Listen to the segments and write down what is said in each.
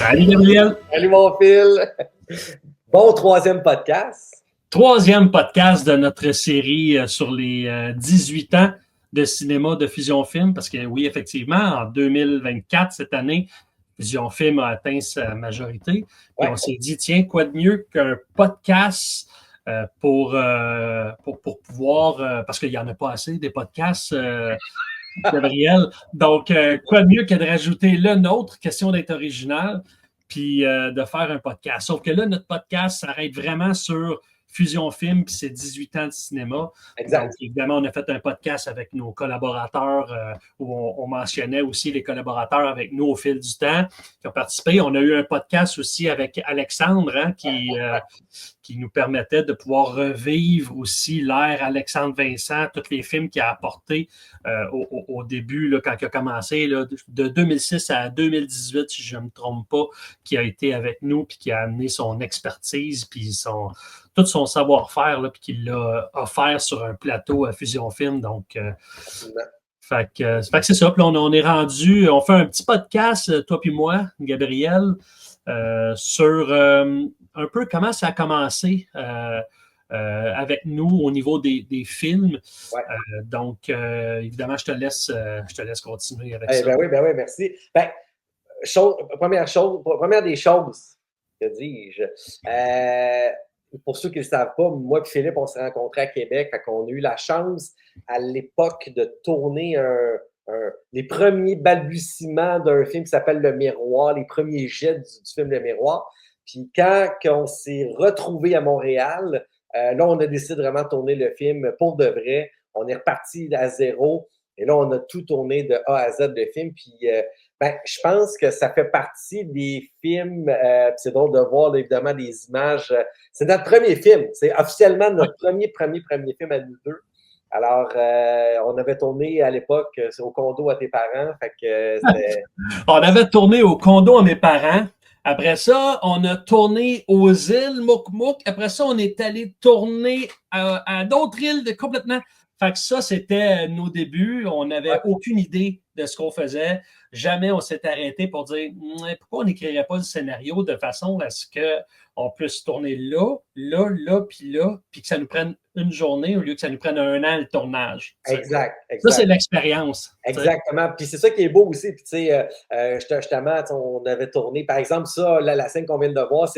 Salut Gabriel. Salut mon Phil. Bon troisième podcast. Troisième podcast de notre série sur les 18 ans de cinéma de Fusion Film, parce que oui, effectivement, en 2024, cette année, Fusion Film a atteint sa majorité. Et on s'est dit, tiens, quoi de mieux qu'un podcast pour pouvoir, parce qu'il n'y en a pas assez des podcasts, Gabriel. Donc, quoi de mieux que de rajouter le nôtre, question d'être original, puis de faire un podcast. Sauf que là, notre podcast s'arrête vraiment sur Fusion Film, puis c'est 18 ans de cinéma. Exact. Donc, évidemment, on a fait un podcast avec nos collaborateurs où on mentionnait aussi les collaborateurs avec nous au fil du temps qui ont participé. On a eu un podcast aussi avec Alexandre qui nous permettait de pouvoir revivre aussi l'ère Alexandre Vincent, tous les films qu'il a apportés au début, là, quand il a commencé, là, de 2006 à 2018, si je ne me trompe pas, qui a été avec nous, puis qui a amené son expertise, puis tout son savoir-faire, puis qu'il l'a offert sur un plateau à Fusion Film. Donc, fait que c'est ça. Puis là, on est rendu, on fait un petit podcast, toi puis moi, Gabriel, sur un peu comment ça a commencé avec nous au niveau des films. Ouais. Donc, évidemment, je te laisse continuer avec ça. Ben oui, merci. Première des choses, que dis-je, pour ceux qui ne le savent pas, moi et Philippe, on s'est rencontrés à Québec, fait qu'on a eu la chance à l'époque de tourner les premiers balbutiements d'un film qui s'appelle Le Miroir, les premiers jets du film Le Miroir. Puis quand on s'est retrouvés à Montréal, là, on a décidé de vraiment tourner le film pour de vrai. On est reparti à zéro. Et là, on a tout tourné de A à Z de film. Puis, je pense que ça fait partie des films. C'est drôle de voir, là, évidemment, des images. C'est notre premier film. C'est officiellement notre premier film à nous deux. Alors, on avait tourné à l'époque au condo à tes parents. Fait que on avait tourné au condo à mes parents. Après ça, on a tourné aux îles Mouk-Mouk. Après ça, on est allé tourner à d'autres îles complètement. Fait que ça, c'était nos débuts. On n'avait aucune idée de ce qu'on faisait. Jamais on s'est arrêté pour dire pourquoi on n'écrirait pas le scénario de façon à ce qu'on puisse tourner là, puis que ça nous prenne une journée au lieu que ça nous prenne un an le tournage. Exact. Ça, c'est l'expérience. Exactement. Puis c'est ça qui est beau aussi. Puis tu sais, justement, on avait tourné, par exemple, ça, là, la scène qu'on vient de voir,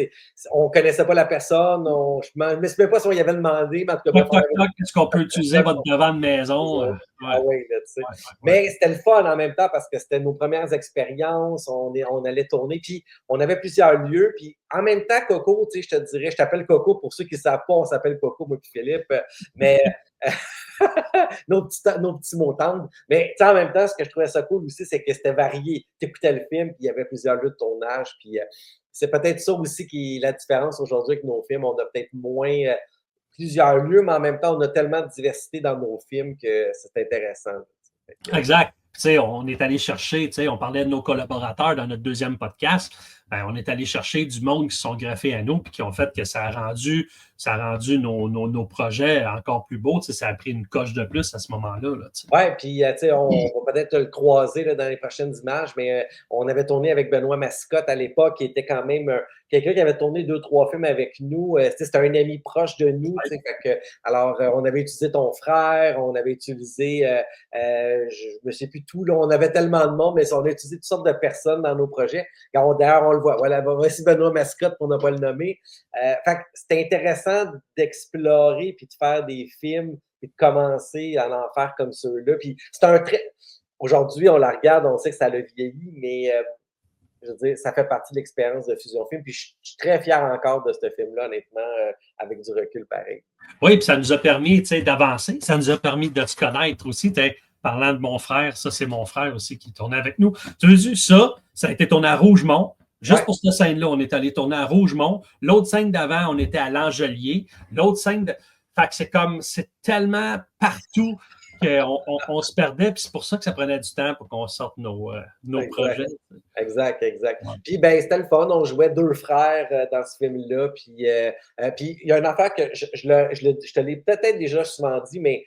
on connaissait pas la personne. Je ne me souviens pas si on y avait demandé, mais en tout cas, est-ce qu'on peut utiliser votre devant de maison? Ah oui, là, tu sais. Mais c'était le fun en même temps parce que c'était nos premières expériences. On allait tourner, puis on avait plusieurs lieux. Puis en même temps, Coco, tu sais, je te dirais, je t'appelle Coco pour ceux qui ne savent pas, on s'appelle Coco, moi et Philippe. Mais nos petits mots tendres. Mais en même temps, ce que je trouvais ça cool aussi, c'est que c'était varié. Tu écoutais le film, puis il y avait plusieurs lieux de tournage. Puis c'est peut-être ça aussi qui est la différence aujourd'hui avec nos films. On a peut-être moins plusieurs lieux, mais en même temps, on a tellement de diversité dans nos films que c'est intéressant. Exact. Tu sais, on est allé chercher, tu sais, on parlait de nos collaborateurs dans notre deuxième podcast. On est allé chercher du monde qui se sont greffés à nous puis qui ont fait que ça a rendu nos projets encore plus beaux. Tu sais, ça a pris une coche de plus à ce moment-là. Là, oui, puis tu sais, on va peut-être le croiser là, dans les prochaines images, mais on avait tourné avec Benoît Mascotte à l'époque, qui était quand même quelqu'un qui avait tourné 2-3 films avec nous. C'était un ami proche de nous. Alors, on avait utilisé ton frère, on avait utilisé, je ne sais plus tout, là, on avait tellement de monde, mais on a utilisé toutes sortes de personnes dans nos projets. D'ailleurs, on le voit. Voilà, voici Benoît Mascotte pour ne pas le nommer. Fait que c'était intéressant d'explorer puis de faire des films et de commencer à en faire comme ceux-là. Puis c'est un trait. Aujourd'hui, on la regarde, on sait que ça l'a vieilli, mais je veux dire, ça fait partie de l'expérience de Fusion Film. Puis je suis très fier encore de ce film-là, honnêtement, avec du recul pareil. Oui, puis ça nous a permis d'avancer. Ça nous a permis de se connaître aussi. Parlant de mon frère, ça, c'est mon frère aussi qui tournait avec nous. Tu as vu ça? Ça a été tourné à Rougemont. Juste pour cette scène-là, on est allé tourner à Rougemont. L'autre scène d'avant, on était à l'Angelier. L'autre scène Fait que c'est tellement partout qu'on se perdait, puis c'est pour ça que ça prenait du temps pour qu'on sorte nos projets. Exact. Ouais. Puis c'était le fun, on jouait deux frères dans ce film-là, puis il y a une affaire que je te l'ai peut-être déjà souvent dit, mais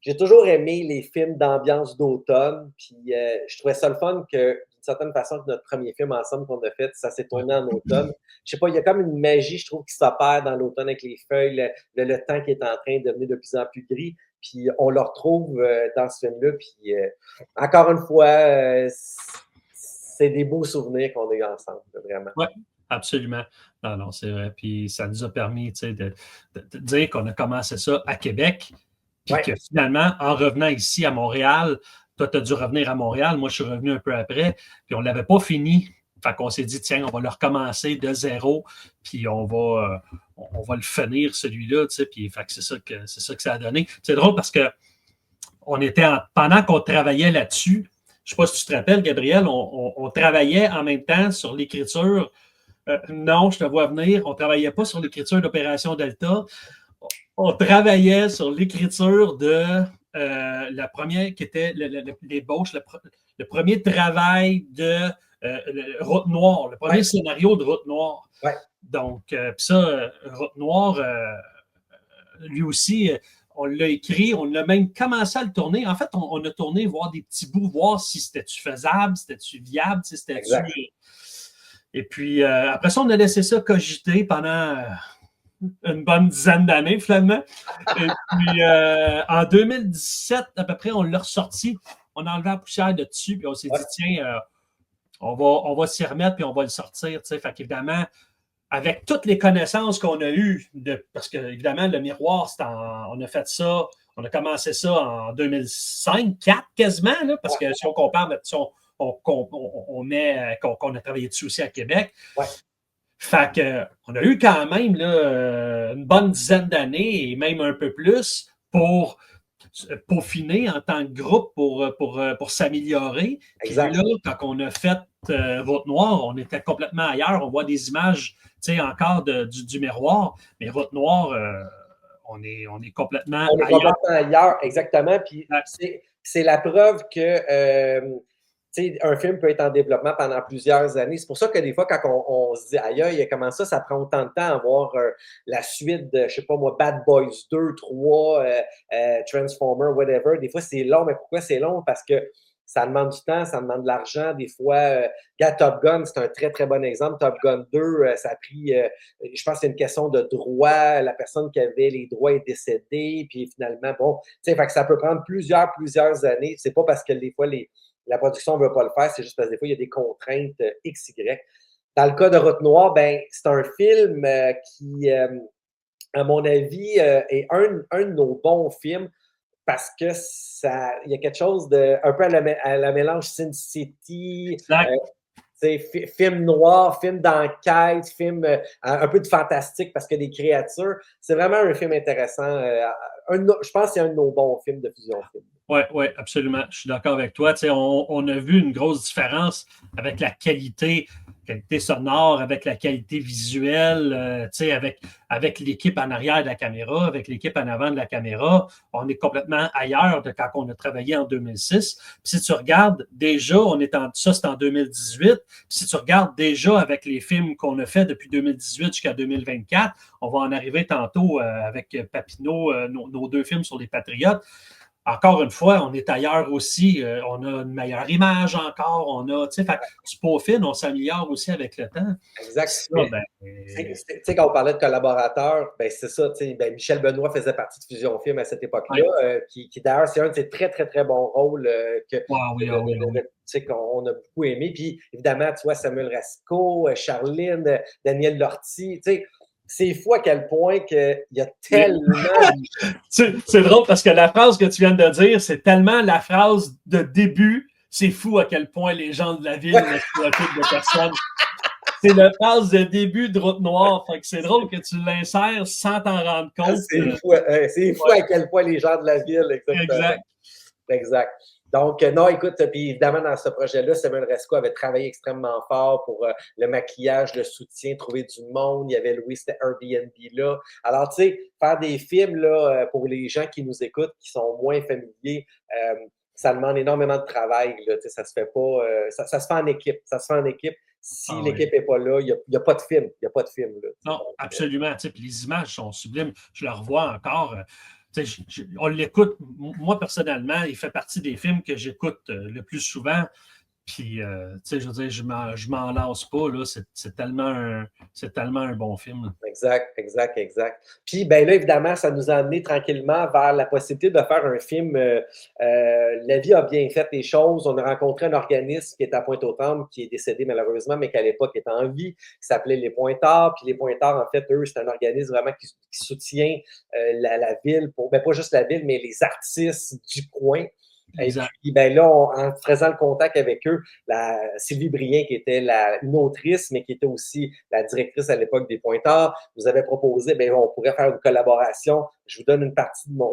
j'ai toujours aimé les films d'ambiance d'automne, puis je trouvais ça le fun que, d'une certaine façon que notre premier film ensemble qu'on a fait, ça s'est tourné en automne. Je sais pas, il y a comme une magie, je trouve, qui s'opère dans l'automne avec les feuilles, le temps qui est en train de devenir de plus en plus gris. Puis on le retrouve dans ce film-là. Puis encore une fois, c'est des beaux souvenirs qu'on a eu ensemble, vraiment. Oui, absolument. Non, non, c'est vrai. Puis ça nous a permis de dire qu'on a commencé ça à Québec. Puis que finalement, en revenant ici à Montréal, toi, tu as dû revenir à Montréal. Moi, je suis revenu un peu après. Puis on ne l'avait pas fini. Fait qu'on s'est dit, tiens, on va le recommencer de zéro. Puis on va le finir, celui-là. Puis fait que c'est ça que ça a donné. C'est drôle parce que pendant qu'on travaillait là-dessus, je ne sais pas si tu te rappelles, Gabriel, on travaillait en même temps sur l'écriture. Non, je te vois venir. On ne travaillait pas sur l'écriture d'Opération Delta. On travaillait sur l'écriture de la première qui était l'ébauche, le premier travail de Route Noire, le premier scénario de Route Noire. Ouais. Donc, ça, Route Noire, lui aussi, on l'a écrit, on a même commencé à le tourner. En fait, on a tourné, voir des petits bouts, voir si c'était-tu faisable, c'était-tu viable, si c'était-tu. Et puis, après ça, on a laissé ça cogiter pendant une bonne dizaine d'années, finalement. Et puis, en 2017, à peu près, on l'a ressorti. On a enlevé la poussière de dessus, puis on s'est dit, tiens, on va s'y remettre, puis on va le sortir. Fait qu'évidemment, avec toutes les connaissances qu'on a eues, parce que, évidemment, le miroir, on a fait ça, on a commencé ça en 2005, 2004 quasiment, là, parce que si on compare, si on met qu'on a travaillé dessus aussi à Québec. Ouais. Fait qu'on a eu quand même là, une bonne dizaine d'années et même un peu plus pour peaufiner en tant que groupe pour s'améliorer. Puis là, quand on a fait Route Noire, on était complètement ailleurs. On voit des images encore du miroir, mais Route Noire, on est complètement ailleurs. On est complètement ailleurs, exactement. Puis c'est la preuve que un film peut être en développement pendant plusieurs années. C'est pour ça que des fois, quand on se dit aïe, comment ça prend autant de temps à voir la suite de, je sais pas moi, Bad Boys 2, 3, Transformers, whatever. Des fois, c'est long, mais pourquoi c'est long? Parce que ça demande du temps, ça demande de l'argent. Des fois, Top Gun, c'est un très, très bon exemple. Top Gun 2, ça a pris, je pense que c'est une question de droit. La personne qui avait les droits est décédée. Puis finalement, bon, tu sais, fait que ça peut prendre plusieurs années. C'est pas parce que des fois, la production ne veut pas le faire, c'est juste parce que des fois, il y a des contraintes XY. Dans le cas de Route Noire, ben, c'est un film qui, à mon avis, est un de nos bons films parce que il y a quelque chose de un peu à la mélange Sin City, film noir, film d'enquête, film un peu de fantastique parce qu'il y a des créatures. C'est vraiment un film intéressant. Je pense que c'est un de nos bons films de fusion film. Oui, absolument. Je suis d'accord avec toi. On a vu une grosse différence avec la qualité sonore, avec la qualité visuelle, avec l'équipe en arrière de la caméra, avec l'équipe en avant de la caméra. On est complètement ailleurs de quand on a travaillé en 2006. Puis si tu regardes déjà, ça c'est en 2018. Puis si tu regardes déjà avec les films qu'on a fait depuis 2018 jusqu'à 2024, on va en arriver tantôt avec Papineau, nos deux films sur les Patriotes. Encore une fois, on est ailleurs aussi. On a une meilleure image encore. Tu peaufines, on s'améliore aussi avec le temps. Exact. Tu sais, quand on parlait de collaborateurs, ben c'est ça. Michel Benoît faisait partie de Fusion Film à cette époque-là, qui d'ailleurs, c'est un de ses très, très, très bons rôles qu'on a beaucoup aimé. Puis évidemment, tu vois, Samuel Rasco, Charline, Daniel Lortie, tu sais. C'est fou à quel point qu'il y a tellement... C'est drôle parce que la phrase que tu viens de dire, c'est tellement la phrase de début. C'est fou à quel point les gens de la ville ne se préoccupent de personne. C'est la phrase de début de Route Noire. Fait que c'est drôle que tu l'insères sans t'en rendre compte. C'est fou à quel point les gens de la ville, exactement. Exact. Donc, non, écoute, puis évidemment, dans ce projet-là, Samuel Resco avait travaillé extrêmement fort pour le maquillage, le soutien, trouver du monde. Il y avait loué cet Airbnb là. Alors, tu sais, faire des films, là, pour les gens qui nous écoutent, qui sont moins familiers, ça demande énormément de travail, là. Tu sais, ça se fait pas, ça se fait en équipe. Ça se fait en équipe. Si l'équipe n'est pas là, il n'y a pas de film. Il n'y a pas de film, là. Non, absolument. Puis les images sont sublimes. Je le revois encore. On l'écoute. Moi, personnellement, il fait partie des films que j'écoute le plus souvent. Puis, tu sais, je veux dire, je m'en lasse pas, là. C'est tellement un bon film, là. Exact, exact, exact. Puis, ben là, évidemment, ça nous a amené tranquillement vers la possibilité de faire un film. La vie a bien fait les choses. On a rencontré un organisme qui est à Pointe-aux-Trembles, qui est décédé malheureusement, mais qu'à l'époque était en vie, qui s'appelait Les Pointards. Puis, Les Pointards, en fait, eux, c'est un organisme vraiment qui soutient la ville, ben, pas juste la ville, mais les artistes du coin. Et Exact. puis, ben là, en faisant le contact avec eux, Sylvie Brien, qui était une autrice, mais qui était aussi la directrice à l'époque des Pointards, nous avait proposé, ben, on pourrait faire une collaboration. Je vous donne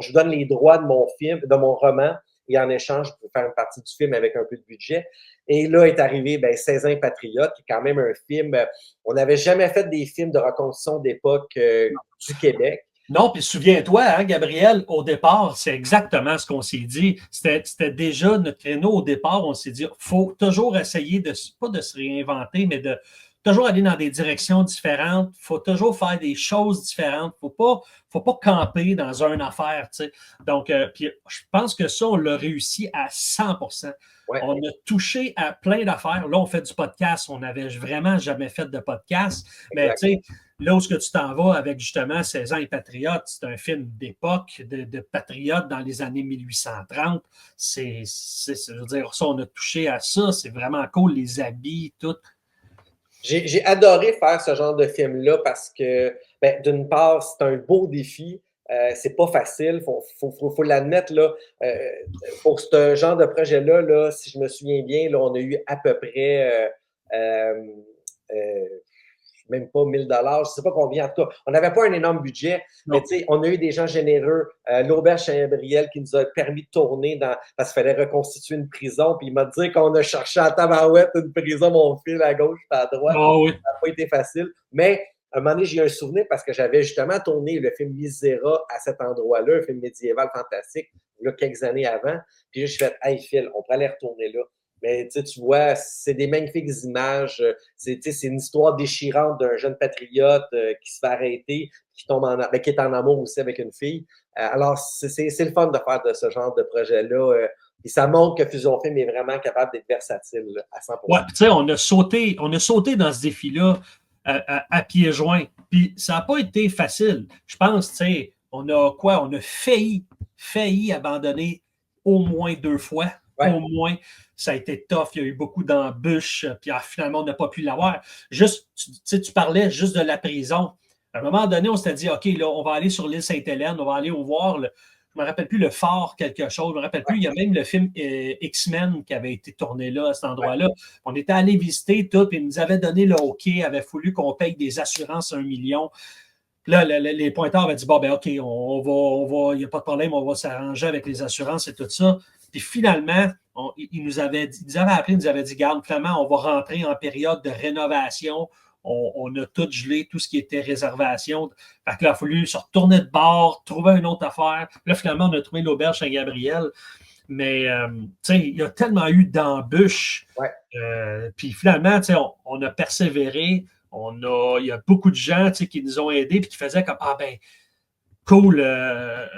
je vous donne les droits de mon film, de mon roman, et en échange, je peux faire une partie du film avec un peu de budget. Et là est arrivé, ben, 16 ans patriote, qui est quand même un film. On n'avait jamais fait des films de reconstruction d'époque du Québec. Non, puis souviens-toi, hein, Gabriel, au départ, c'est exactement ce qu'on s'est dit. C'était déjà notre créneau au départ. On s'est dit, faut toujours essayer pas de se réinventer, mais de toujours aller dans des directions différentes. Faut toujours faire des choses différentes. Faut pas camper dans une affaire, tu sais. Donc, puis je pense que ça, on l'a réussi à 100%. Ouais. On a touché à plein d'affaires. Là, on fait du podcast. On n'avait vraiment jamais fait de podcast. Mais tu sais, là où ce que tu t'en vas avec justement 16 ans et Patriotes, c'est un film d'époque, de patriotes dans les années 1830. Je veux dire, ça, on a touché à ça. C'est vraiment cool, les habits, tout. J'ai adoré faire ce genre de film-là parce que, ben, d'une part, c'est un beau défi. C'est pas facile, faut l'admettre. Là, pour ce genre de projet-là, là, si je me souviens bien, là, on a eu à peu près même pas 1000 $, je sais pas combien, en tout cas. On n'avait pas un énorme budget, Non. mais tu sais, on a eu des gens généreux. L'Auberge Saint-Gabriel qui nous a permis de tourner parce qu'il fallait reconstituer une prison, puis il m'a dit qu'on a cherché à tabarouette une prison, mon fil à gauche et à droite. Oh, oui. Ça n'a pas été facile, mais à un moment donné, j'ai eu un souvenir parce que j'avais justement tourné le film Misera à cet endroit-là, un film médiéval fantastique, là, quelques années avant. Puis là, je fait, hey Phil, on pourrait aller retourner là. Mais tu vois, c'est des magnifiques images. C'est une histoire déchirante d'un jeune patriote qui se fait arrêter, qui tombe qui est en amour aussi avec une fille. Alors, c'est le fun de faire de ce genre de projet-là. Puis ça montre que Fusion Film est vraiment capable d'être versatile là, à 100%. Ouais, tu sais, on a sauté dans ce défi-là à pieds joints. Puis ça n'a pas été facile. Je pense, tu sais, on a quoi? On a failli abandonner au moins 2 fois. Ouais. Au moins, ça a été tough. Il y a eu beaucoup d'embûches. Puis finalement, on n'a pas pu l'avoir. Juste, tu parlais juste de la prison. À un moment donné, on s'était dit, OK, là, on va aller sur l'île Sainte-Hélène, on va aller voir je me rappelle plus le fort quelque chose, je me rappelle plus. Il y a même le film X-Men qui avait été tourné là, à cet endroit-là. On était allé visiter tout, puis ils nous avaient donné le OK, avait fallu qu'on paye des assurances 1 million. Là, les pointeurs avaient dit, bon, ben OK, il n'y a pas de problème, on va s'arranger avec les assurances et tout ça. Puis finalement, ils nous avaient appelé, ils nous avaient dit, garde, finalement, on va rentrer en période de rénovation. On a tout gelé, tout ce qui était réservation. Fait que là, il a fallu se retourner de bord, trouver une autre affaire. Là, finalement, on a trouvé l'auberge Saint-Gabriel. Mais, tu sais, il y a tellement eu d'embûches. Ouais. Puis finalement, tu sais, on a persévéré. Il y a beaucoup de gens qui nous ont aidés et qui faisaient comme, ah ben, cool,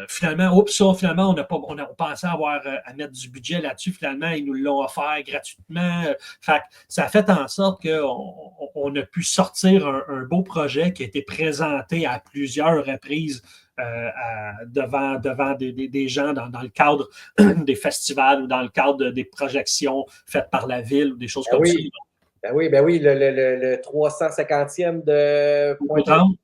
finalement, on pensait avoir à mettre du budget là-dessus. Finalement, ils nous l'ont offert gratuitement. Fait que ça a fait en sorte qu'on a pu sortir un beau projet qui a été présenté à plusieurs reprises devant des gens dans le cadre des festivals ou dans le cadre des projections faites par la ville ou des choses comme ça. Ben oui, le 350e de Pointe-aux-Trembles.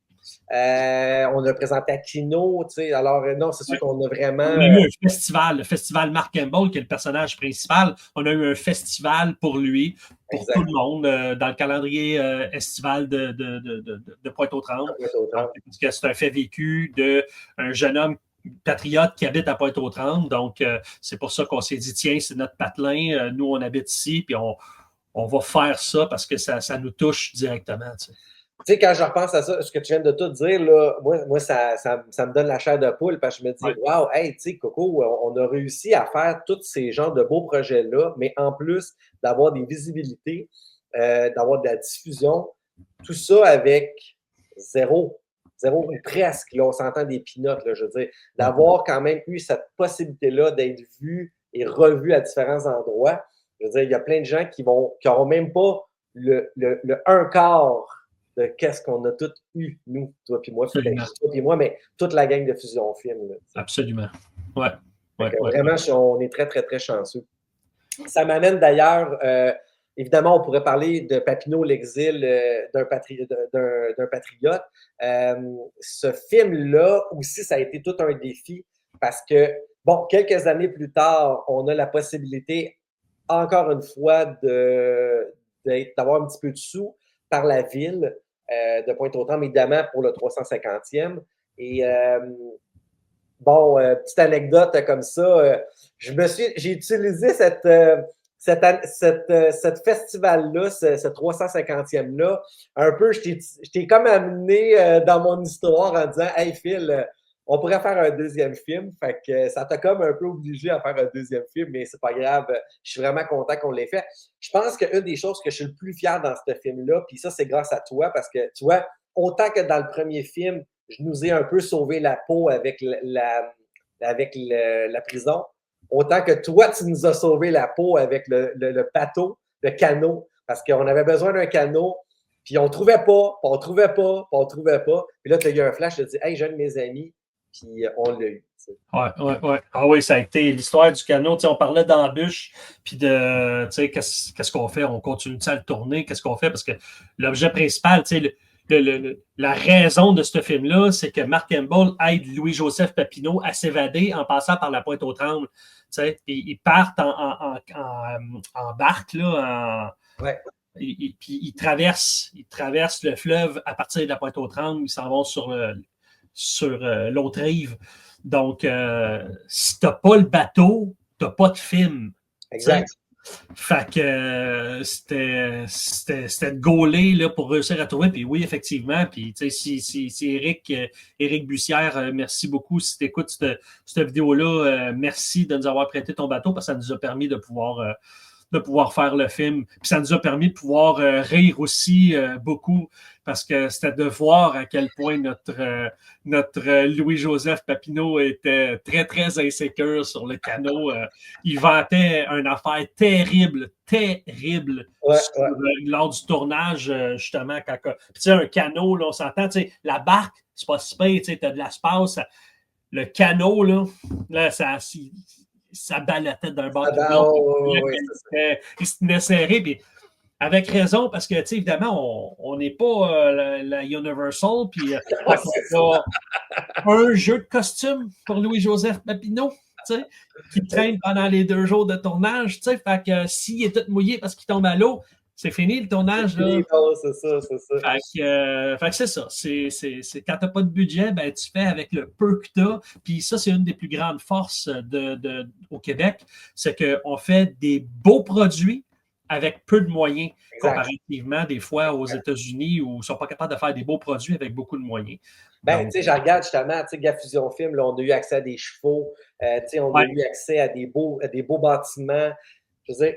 On a présenté à Kino, tu sais. Alors, non, c'est sûr qu'on a vraiment. On a eu un festival, le festival Mark Campbell, qui est le personnage principal. On a eu un festival pour lui, pour tout le monde, dans le calendrier estival de Pointe-aux-Trembles. Parce que c'est un fait vécu d'un jeune homme patriote qui habite à Pointe-aux-Trembles. Donc, c'est pour ça qu'on s'est dit, tiens, c'est notre patelin. Nous, on habite ici, puis on va faire ça parce que ça nous touche directement. Tu sais, quand je repense à ça, ce que tu viens de tout dire, là, moi ça me donne la chair de poule parce que je me dis, wow, hey, tu sais, Coco, on a réussi à faire tous ces genres de beaux projets-là, mais en plus d'avoir des visibilités, d'avoir de la diffusion, tout ça avec zéro ou presque, là, on s'entend des pinottes, là, je veux dire, d'avoir quand même eu cette possibilité-là d'être vu et revu à différents endroits. Je veux dire, il y a plein de gens qui n'auront même pas le un quart de qu'est-ce qu'on a tous eu, nous, toi puis moi, mais toute la gang de Fusion Film. Là, absolument. Ouais. Vraiment, on est très, très, très chanceux. Ça m'amène d'ailleurs, évidemment, on pourrait parler de Papineau, l'exil d'un patriote. Ce film-là aussi, ça a été tout un défi parce que, bon, quelques années plus tard, on a la possibilité, encore une fois, d'avoir un petit peu de sous par la ville de Pointe-aux-Trembles, évidemment, pour le 350e. Et bon, petite anecdote comme ça, j'ai utilisé cette festival-là, ce 350e-là, un peu, je t'ai comme amené dans mon histoire en disant « Hey Phil, on pourrait faire un deuxième film. » Fait que ça t'a comme un peu obligé à faire un deuxième film, mais c'est pas grave. Je suis vraiment content qu'on l'ait fait. Je pense qu'une des choses que je suis le plus fier dans ce film-là, puis ça, c'est grâce à toi, parce que, tu vois, autant que dans le premier film, je nous ai un peu sauvé la peau avec la prison, autant que toi, tu nous as sauvé la peau avec le bateau, le canot, parce qu'on avait besoin d'un canot, puis on trouvait pas, puis on trouvait pas, puis on trouvait pas. Puis là, tu as eu un flash, tu as dit « Hey, j'ai un de mes amis », puis on l'a eu. Ouais. Ah oui, ça a été l'histoire du canot. On parlait d'embûches, puis de qu'est-ce qu'on fait? On continue à le tourner? Qu'est-ce qu'on fait? Parce que l'objet principal, la raison de ce film-là, c'est que Mark Campbell aide Louis-Joseph Papineau à s'évader en passant par la Pointe-aux-Trembles. Ils partent en barque, là, ouais. Puis ils traversent le fleuve à partir de la Pointe-aux-Trembles. Ils s'en vont sur l'autre rive. Donc, si tu n'as pas le bateau, tu n'as pas de film. Exact. Fait que c'était de gauler là, pour réussir à trouver. Puis oui, effectivement. Puis si Éric Bussière, merci beaucoup. Si tu écoutes cette vidéo-là, merci de nous avoir prêté ton bateau parce que ça nous a permis de pouvoir faire le film. Puis ça nous a permis de pouvoir rire aussi beaucoup parce que c'était de voir à quel point notre Louis-Joseph Papineau était très, très insécure sur le canot. Il vantait une affaire terrible lors du tournage, justement. Puis un canot, là, on s'entend, la barque, c'est pas si pire, tu as de l'espace. Le canot, là ça balatait d'un bord de l'autre. Il se tenait serré. Puis avec raison, parce que, évidemment, on n'est pas la Universal. Puis on a un jeu de costume pour Louis-Joseph Papineau, qui traîne pendant les 2 jours de tournage. Fait que s'il est tout mouillé parce qu'il tombe à l'eau, c'est fini le tournage. Là. C'est ça. Fait que c'est ça. C'est quand tu n'as pas de budget, ben, tu fais avec le peu que tu as. Puis ça, c'est une des plus grandes forces au Québec. C'est qu'on fait des beaux produits avec peu de moyens, comparativement des fois aux États-Unis où ils ne sont pas capables de faire des beaux produits avec beaucoup de moyens. Ben, tu sais, je regarde justement, tu sais, Fusion Film, là, on a eu accès à des chevaux, tu sais, on a eu accès à des beaux bâtiments. Je veux dire,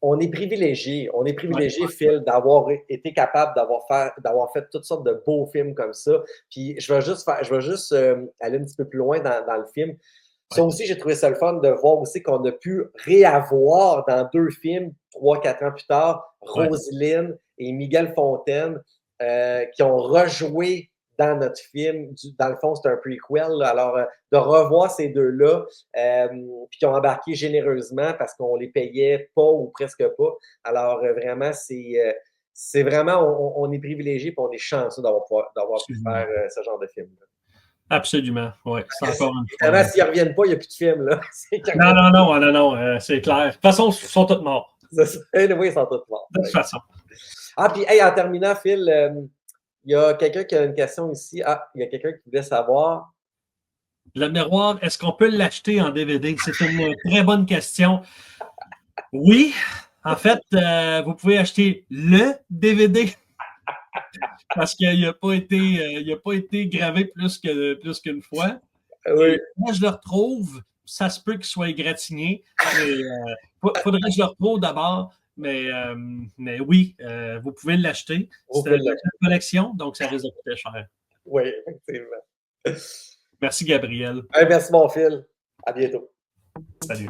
on est privilégié. On est privilégié, Phil, d'avoir été capable d'avoir fait toutes sortes de beaux films comme ça. Puis je vais juste aller un petit peu plus loin dans le film. Ça aussi, j'ai trouvé ça le fun de voir aussi qu'on a pu réavoir dans 2 films, 3-4 ans plus tard, Roselyne et Miguel Fontaine, qui ont rejoué dans notre film. Dans le fond, c'est un prequel. Là. Alors, de revoir ces deux-là, puis qui ont embarqué généreusement parce qu'on les payait pas ou presque pas. Alors, vraiment, c'est vraiment, on est privilégié et on est chanceux d'avoir pu faire ce genre de film-là. Absolument, oui. Évidemment, s'ils ne reviennent pas, il n'y a plus de film. Là. Non, c'est clair. De toute façon, ils sont tous morts. Oui, ils sont tous morts. De toute façon. Ah, puis, en terminant, Phil, il y a quelqu'un qui a une question ici. Ah, il y a quelqu'un qui voulait savoir. Le miroir, est-ce qu'on peut l'acheter en DVD? C'est une très bonne question. Oui, en fait, vous pouvez acheter le DVD. Parce qu'il n'a pas été gravé plus qu'une fois. Oui. Moi, je le retrouve. Ça se peut qu'il soit égratigné. Il faudrait que je le retrouve d'abord. Mais oui, vous pouvez l'acheter. C'est une collection, donc ça risque de coûter cher. Oui, effectivement. Merci, Gabriel. Merci, mon Phil. À bientôt. Salut.